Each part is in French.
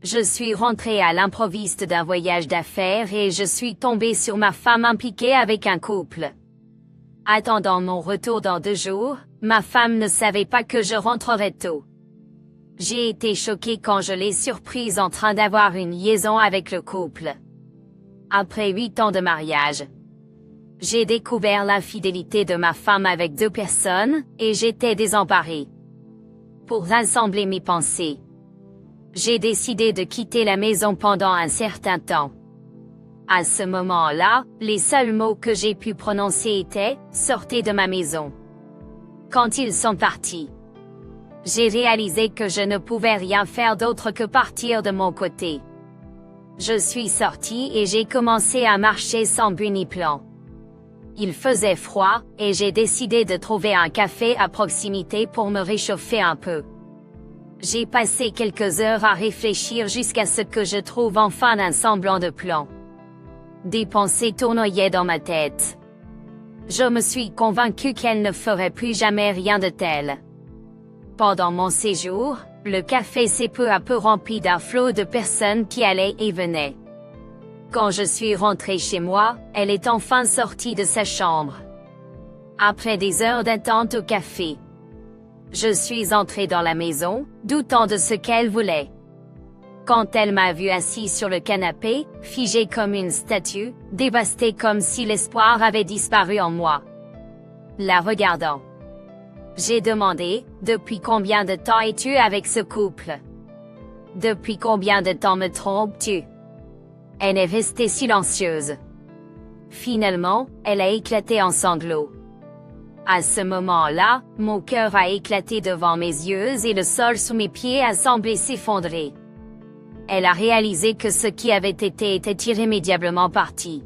Je suis rentrée à l'improviste d'un voyage d'affaires et je suis tombée sur ma femme impliquée avec un couple. Attendant mon retour dans 2 jours, ma femme ne savait pas que je rentrerais tôt. J'ai été choquée quand je l'ai surprise en train d'avoir une liaison avec le couple. Après 8 ans de mariage, j'ai découvert l'infidélité de ma femme avec 2 personnes, et j'étais désemparée. Pour rassembler mes pensées, j'ai décidé de quitter la maison pendant un certain temps. À ce moment-là, les seuls mots que j'ai pu prononcer étaient « Sortez de ma maison ». Quand ils sont partis, j'ai réalisé que je ne pouvais rien faire d'autre que partir de mon côté. Je suis sortie et j'ai commencé à marcher sans but ni plan. Il faisait froid, et j'ai décidé de trouver un café à proximité pour me réchauffer un peu. J'ai passé quelques heures à réfléchir jusqu'à ce que je trouve enfin un semblant de plan. Des pensées tournoyaient dans ma tête. Je me suis convaincue qu'elle ne ferait plus jamais rien de tel. Pendant mon séjour, le café s'est peu à peu rempli d'un flot de personnes qui allaient et venaient. Quand je suis rentrée chez moi, elle est enfin sortie de sa chambre. Après des heures d'attente au café, je suis entrée dans la maison, doutant de ce qu'elle voulait. Quand elle m'a vue assise sur le canapé, figée comme une statue, dévastée comme si l'espoir avait disparu en moi. La regardant, j'ai demandé « Depuis combien de temps es-tu avec ce couple? Depuis combien de temps me trompes-tu » Elle est restée silencieuse. Finalement, elle a éclaté en sanglots. À ce moment-là, mon cœur a éclaté devant mes yeux et le sol sous mes pieds a semblé s'effondrer. Elle a réalisé que ce qui avait été était irrémédiablement parti.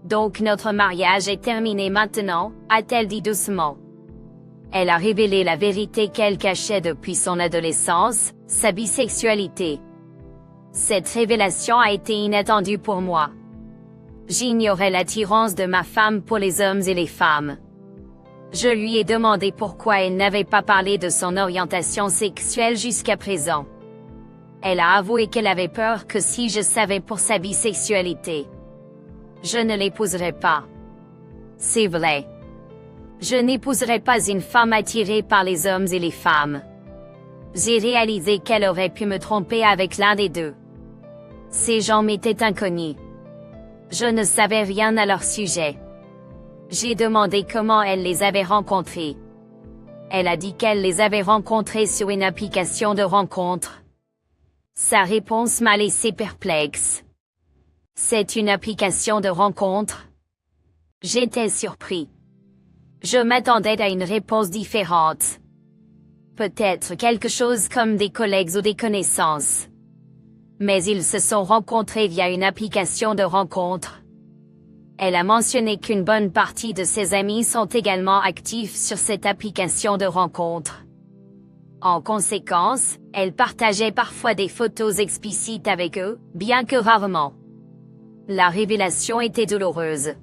Donc notre mariage est terminé maintenant, a-t-elle dit doucement. Elle a révélé la vérité qu'elle cachait depuis son adolescence, sa bisexualité. Cette révélation a été inattendue pour moi. J'ignorais l'attirance de ma femme pour les hommes et les femmes. Je lui ai demandé pourquoi elle n'avait pas parlé de son orientation sexuelle jusqu'à présent. Elle a avoué qu'elle avait peur que si je savais pour sa bisexualité, je ne l'épouserais pas. C'est vrai. Je n'épouserais pas une femme attirée par les hommes et les femmes. J'ai réalisé qu'elle aurait pu me tromper avec l'un des deux. Ces gens m'étaient inconnus. Je ne savais rien à leur sujet. J'ai demandé comment elle les avait rencontrés. Elle a dit qu'elle les avait rencontrés sur une application de rencontre. Sa réponse m'a laissé perplexe. C'est une application de rencontre? J'étais surpris. Je m'attendais à une réponse différente. Peut-être quelque chose comme des collègues ou des connaissances. Mais ils se sont rencontrés via une application de rencontre. Elle a mentionné qu'une bonne partie de ses amis sont également actifs sur cette application de rencontre. En conséquence, elle partageait parfois des photos explicites avec eux, bien que rarement. La révélation était douloureuse.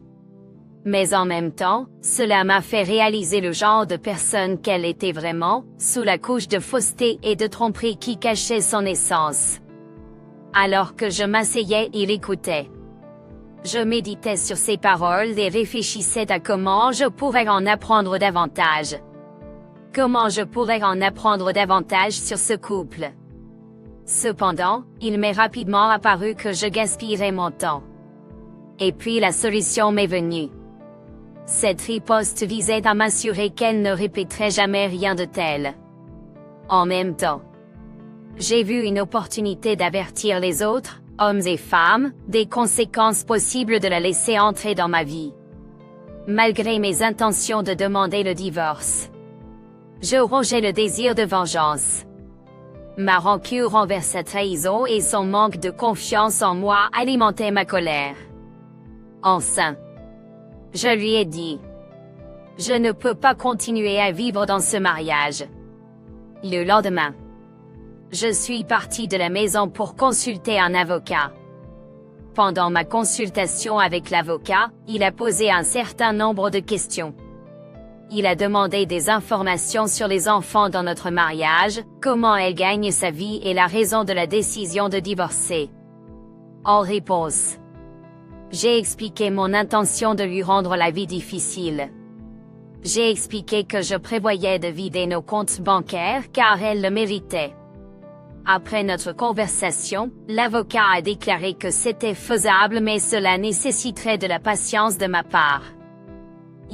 Mais en même temps, cela m'a fait réaliser le genre de personne qu'elle était vraiment, sous la couche de fausseté et de tromperie qui cachait son essence. Alors que je m'asseyais et l'écoutais, je méditais sur ses paroles et réfléchissais à comment je pourrais en apprendre davantage. Comment je pourrais en apprendre davantage sur ce couple. Cependant, il m'est rapidement apparu que je gaspillerais mon temps. Et puis la solution m'est venue. Cette riposte visait à m'assurer qu'elle ne répéterait jamais rien de tel. En même temps, j'ai vu une opportunité d'avertir les autres, hommes et femmes, des conséquences possibles de la laisser entrer dans ma vie. Malgré mes intentions de demander le divorce, je rongeais le désir de vengeance. Ma rancune envers sa trahison et son manque de confiance en moi alimentaient ma colère. Enfin, je lui ai dit: je ne peux pas continuer à vivre dans ce mariage. Le lendemain, je suis partie de la maison pour consulter un avocat. Pendant ma consultation avec l'avocat, il a posé un certain nombre de questions. Il a demandé des informations sur les enfants dans notre mariage, comment elle gagne sa vie et la raison de la décision de divorcer. En réponse, j'ai expliqué mon intention de lui rendre la vie difficile. J'ai expliqué que je prévoyais de vider nos comptes bancaires car elle le méritait. Après notre conversation, l'avocat a déclaré que c'était faisable mais cela nécessiterait de la patience de ma part.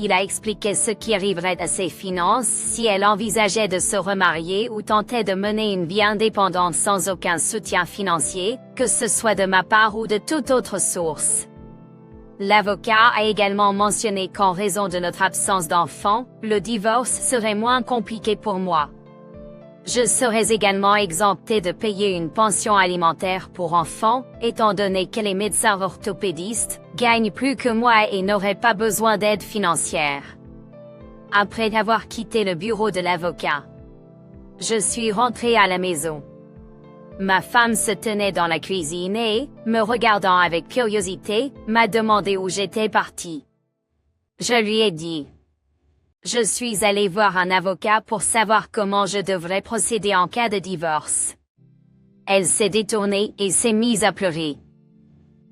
Il a expliqué ce qui arriverait à ses finances si elle envisageait de se remarier ou tentait de mener une vie indépendante sans aucun soutien financier, que ce soit de ma part ou de toute autre source. L'avocat a également mentionné qu'en raison de notre absence d'enfant, le divorce serait moins compliqué pour moi. Je serais également exemptée de payer une pension alimentaire pour enfants, étant donné que les médecins orthopédistes gagnent plus que moi et n'auraient pas besoin d'aide financière. Après avoir quitté le bureau de l'avocat, je suis rentrée à la maison. Ma femme se tenait dans la cuisine et, me regardant avec curiosité, m'a demandé où j'étais partie. Je lui ai dit: je suis allée voir un avocat pour savoir comment je devrais procéder en cas de divorce. Elle s'est détournée et s'est mise à pleurer.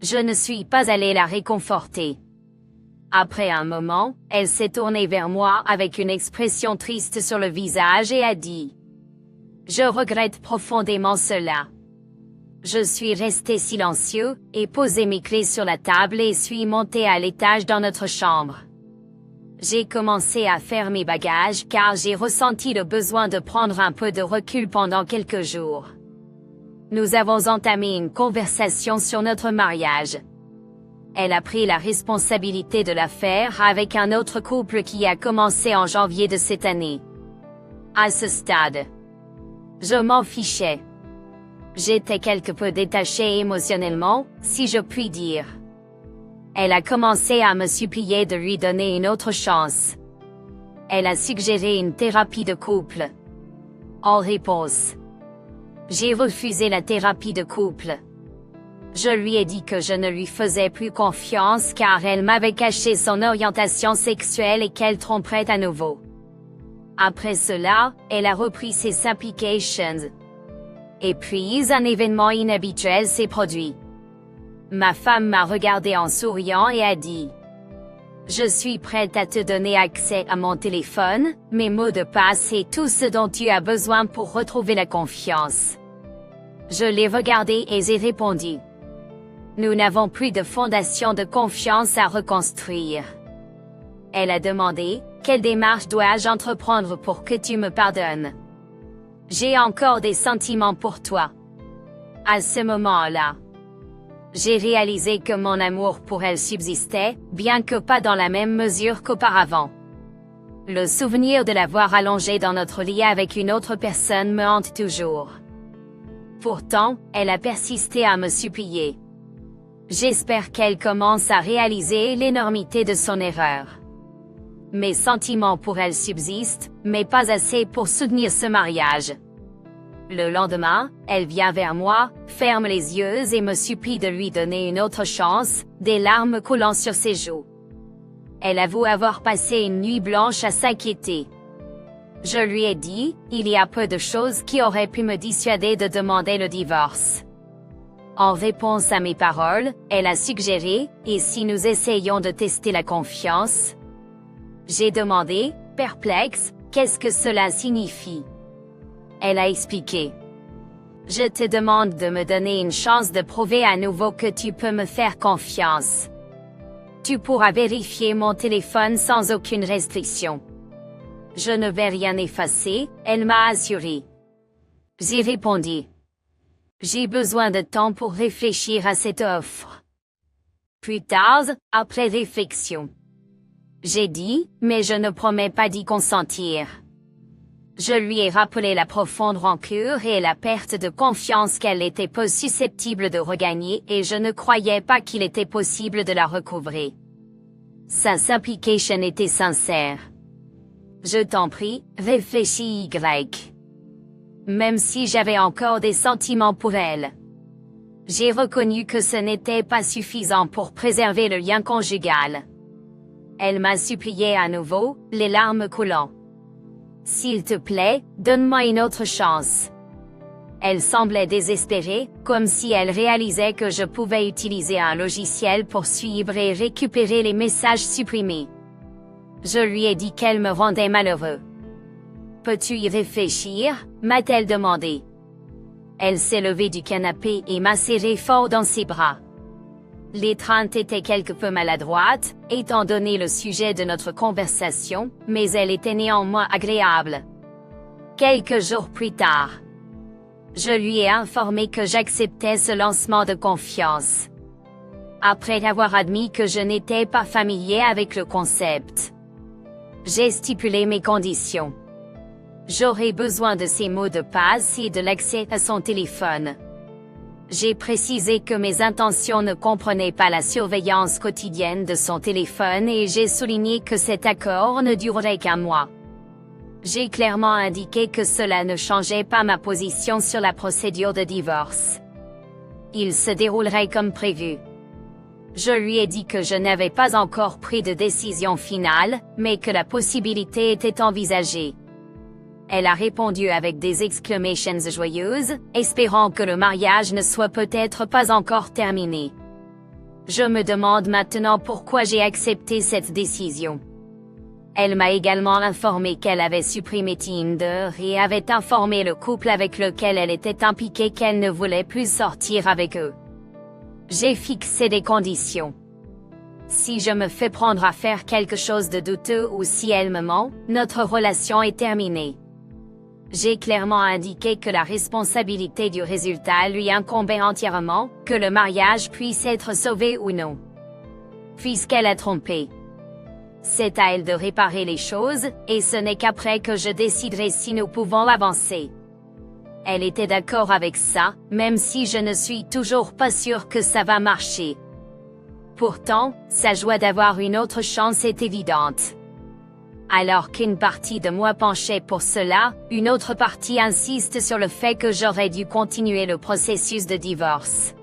Je ne suis pas allée la réconforter. Après un moment, elle s'est tournée vers moi avec une expression triste sur le visage et a dit: je regrette profondément cela. Je suis resté silencieux, et posé mes clés sur la table et suis monté à l'étage dans notre chambre. J'ai commencé à faire mes bagages car j'ai ressenti le besoin de prendre un peu de recul pendant quelques jours. Nous avons entamé une conversation sur notre mariage. Elle a pris la responsabilité de l'affaire avec un autre couple qui a commencé en janvier de cette année. À ce stade, je m'en fichais. J'étais quelque peu détachée émotionnellement, si je puis dire. Elle a commencé à me supplier de lui donner une autre chance. Elle a suggéré une thérapie de couple. En réponse, j'ai refusé la thérapie de couple. Je lui ai dit que je ne lui faisais plus confiance car elle m'avait caché son orientation sexuelle et qu'elle tromperait à nouveau. Après cela, elle a repris ses supplications. Et puis un événement inhabituel s'est produit. Ma femme m'a regardé en souriant et a dit: je suis prête à te donner accès à mon téléphone, mes mots de passe et tout ce dont tu as besoin pour retrouver la confiance. Je l'ai regardé et j'ai répondu: nous n'avons plus de fondation de confiance à reconstruire. Elle a demandé: quelle démarche dois-je entreprendre pour que tu me pardonnes? J'ai encore des sentiments pour toi. À ce moment-là, j'ai réalisé que mon amour pour elle subsistait, bien que pas dans la même mesure qu'auparavant. Le souvenir de la voir allongée dans notre lit avec une autre personne me hante toujours. Pourtant, elle a persisté à me supplier. J'espère qu'elle commence à réaliser l'énormité de son erreur. Mes sentiments pour elle subsistent, mais pas assez pour soutenir ce mariage. Le lendemain, elle vient vers moi, ferme les yeux et me supplie de lui donner une autre chance, des larmes coulant sur ses joues. Elle avoue avoir passé une nuit blanche à s'inquiéter. Je lui ai dit, il y a peu de choses qui auraient pu me dissuader de demander le divorce. En réponse à mes paroles, elle a suggéré, et si nous essayons de tester la confiance? J'ai demandé, perplexe, qu'est-ce que cela signifie? Elle a expliqué: je te demande de me donner une chance de prouver à nouveau que tu peux me faire confiance. Tu pourras vérifier mon téléphone sans aucune restriction. Je ne vais rien effacer, elle m'a assuré. J'ai répondu: j'ai besoin de temps pour réfléchir à cette offre. Plus tard, après réflexion, j'ai dit, mais je ne promets pas d'y consentir. Je lui ai rappelé la profonde rancune et la perte de confiance qu'elle était peu susceptible de regagner et je ne croyais pas qu'il était possible de la recouvrer. Sa supplication était sincère. Je t'en prie, réfléchis Y. Même si j'avais encore des sentiments pour elle. J'ai reconnu que ce n'était pas suffisant pour préserver le lien conjugal. Elle m'a supplié à nouveau, les larmes coulant. S'il te plaît, donne-moi une autre chance. Elle semblait désespérée, comme si elle réalisait que je pouvais utiliser un logiciel pour suivre et récupérer les messages supprimés. Je lui ai dit qu'elle me rendait malheureux. Peux-tu y réfléchir, m'a-t-elle demandé. Elle s'est levée du canapé et m'a serré fort dans ses bras. L'étreinte était quelque peu maladroite, étant donné le sujet de notre conversation, mais elle était néanmoins agréable. Quelques jours plus tard, je lui ai informé que j'acceptais ce lancement de confiance. Après avoir admis que je n'étais pas familier avec le concept, j'ai stipulé mes conditions. J'aurais besoin de ses mots de passe et de l'accès à son téléphone. J'ai précisé que mes intentions ne comprenaient pas la surveillance quotidienne de son téléphone et j'ai souligné que cet accord ne durerait qu'un mois. J'ai clairement indiqué que cela ne changeait pas ma position sur la procédure de divorce. Il se déroulerait comme prévu. Je lui ai dit que je n'avais pas encore pris de décision finale, mais que la possibilité était envisagée. Elle a répondu avec des exclamations joyeuses, espérant que le mariage ne soit peut-être pas encore terminé. Je me demande maintenant pourquoi j'ai accepté cette décision. Elle m'a également informé qu'elle avait supprimé Tinder et avait informé le couple avec lequel elle était impliquée qu'elle ne voulait plus sortir avec eux. J'ai fixé des conditions. Si je me fais prendre à faire quelque chose de douteux ou si elle me ment, notre relation est terminée. J'ai clairement indiqué que la responsabilité du résultat lui incombait entièrement, que le mariage puisse être sauvé ou non. Puisqu'elle a trompé, c'est à elle de réparer les choses, et ce n'est qu'après que je déciderai si nous pouvons avancer. Elle était d'accord avec ça, même si je ne suis toujours pas sûre que ça va marcher. Pourtant, sa joie d'avoir une autre chance est évidente. Alors qu'une partie de moi penchait pour cela, une autre partie insiste sur le fait que j'aurais dû continuer le processus de divorce.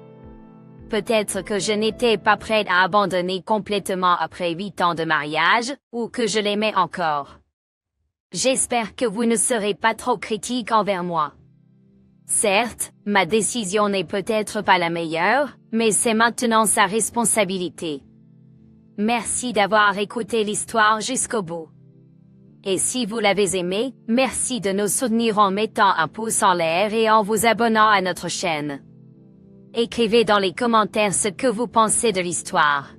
Peut-être que je n'étais pas prête à abandonner complètement après 8 ans de mariage, ou que je l'aimais encore. J'espère que vous ne serez pas trop critique envers moi. Certes, ma décision n'est peut-être pas la meilleure, mais c'est maintenant sa responsabilité. Merci d'avoir écouté l'histoire jusqu'au bout. Et si vous l'avez aimé, merci de nous soutenir en mettant un pouce en l'air et en vous abonnant à notre chaîne. Écrivez dans les commentaires ce que vous pensez de l'histoire.